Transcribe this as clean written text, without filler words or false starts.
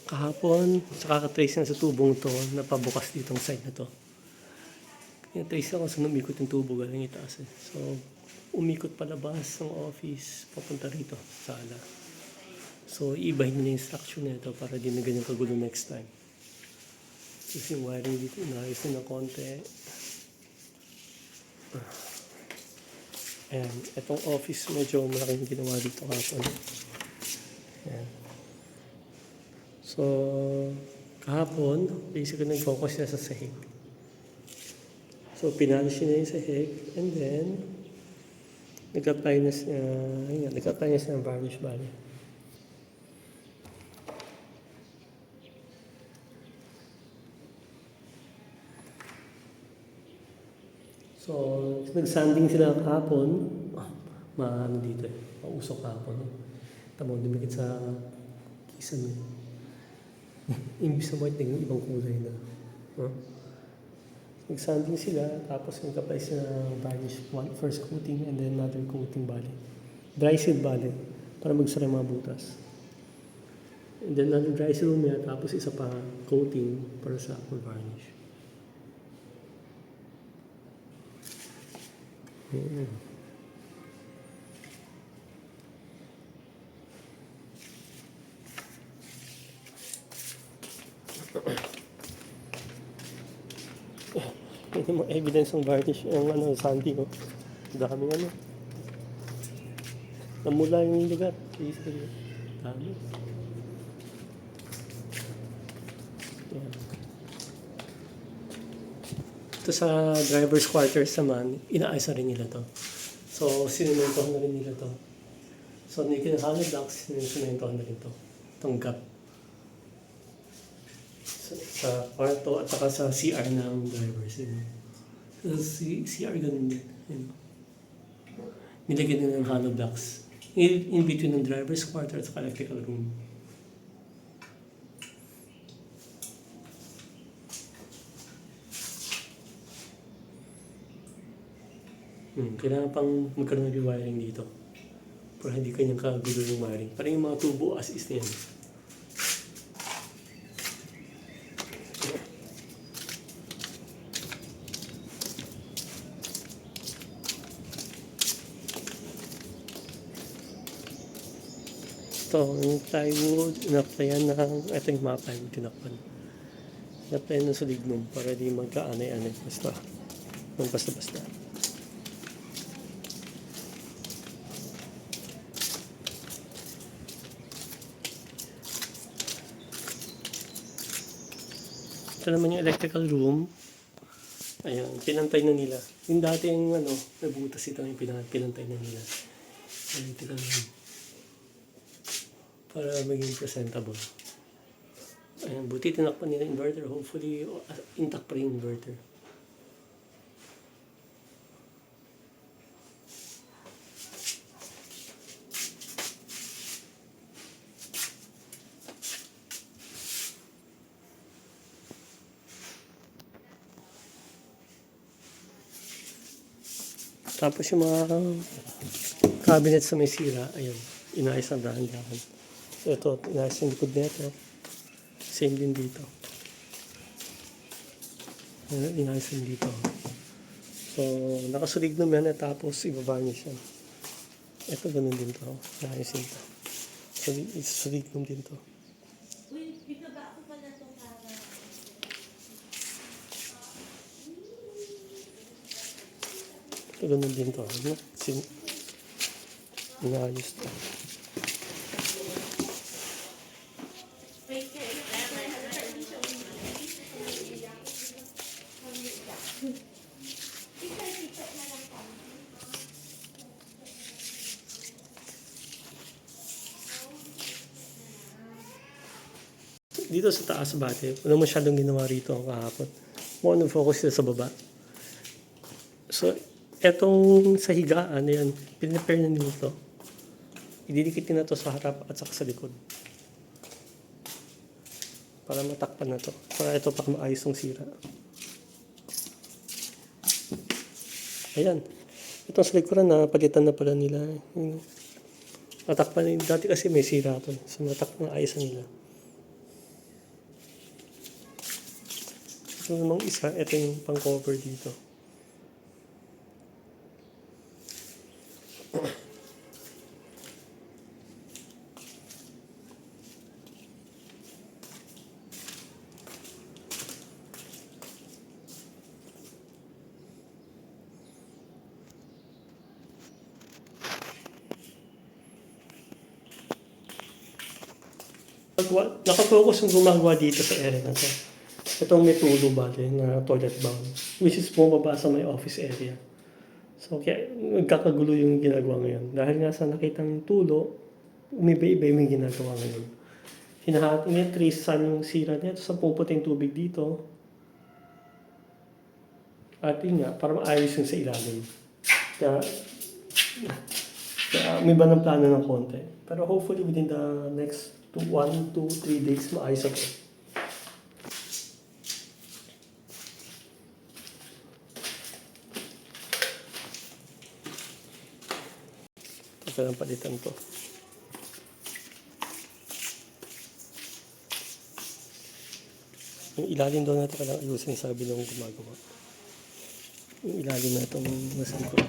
Kahapon, saka ka-trace na sa tubong to, napabukas ditong side na to. Kaya trace ako sa umikot yung tubo galing itaas eh. So, umikot palabas ng office, papunta rito, sala. So, iibahin nila yung structure na ito para di na ganyan kagulo next time. Kasi yung wiring dito, inayos na ng konti. Ayan, itong office medyo malaking ginawa dito kahapon. Ayan. So, kahapon, basically nag-focus siya sa sahig. So, pinalish niya yung sahig, and then, nag-apply na siya ng varnish bali. So, nag-sanding sila kahapon, maano dito eh, mausok kahapon. Tamo, dumikit sa kisan eh. Imbis na white, yung ibang kulay na. Nag-sanding sila, tapos nag-apply sila ng varnish, first coating and then another coating bali. Dry seal bali, para magsara yung mga butas. And then another dry seal umaya, tapos isa pa coating para sa full varnish. Ito yung mga evidence ng varnish, yung sanding, oh. Daming namula yung lugar. Dami. Yan. Ito sa driver's quarters naman, inaayos na rin nila to. So, sinementohan na rin nila to. So, naging hollow blocks, sinementohan na rin to. Itong gap. Sa kwarto at saka sa CR ng drivers. Sa CR ganun din. Nilagyan nila ng hollow blocks. In between ng driver's quarter at saka electrical room. Kailangan pang magkaroon ng wiring dito. Para hindi kanyang kagulo yung wiring. Parang yung mga tubo as is na yan. Ito, yung plywood, in-applyan ng, ito yung mga plywood tinakpan. In-applyan ng sa lignum para di magkaanay-anay. Basta. Ito naman yung electrical room. Ayan, pinantay na nila. Yung dati yung nabutas ito yung pinantay na nila. Electrical room. Para maging presentable. Ayan, buti tinakpan nila inverter. Hopefully, intact pa rin inverter. Tapos yung mga cabinet sa may sira, ayun, inayos ang dahan-dahan. So ito, inayos yung likod nito. Same din dito. Inayos yung dito. So, nakasulig naman na tapos ibabarnish yan. Ito ganun din to. Inayos yun to. Sulig naman din to. Ito ganun din to. Inayos to. Dito sa taas bate, wala masyadong ginawa rito ang kahapon. More focus sila sa baba. So, etong sa higaan, yan, pinipare na nito. Ididikit na to sa harap at saka sa likod. Para matakpan na to. Para ito pa maayos ng sira. Ayan. Itong sa likuran na palitan na pala nila. Matakpan na. Dati kasi may sira to. So, maayos na nila. Ito namang isa, ito yung pang-cover dito. Nakafocus yung gumagawa dito sa area na to. Itong may tulo bale na toilet bowl, which is bumaba sa may office area. So kaya nagkakagulo yung ginagawa ngayon. Dahil nga sa nakitang tulo, umiba-iba yung ginagawa ngayon. Hinahati niya, tracean yung sira niya, tapos puputing tubig dito. At yun nga, para maayos yung sa ilalim. Kaya may iba ng plano ng konti. Pero hopefully within the next 1, 2, 3 days, maayos ako. Ito lang palitan to. Yung ilalim daw natin kailangan ayusin, sabi ng gumagawa. Yung ilalim na itong nasa likod.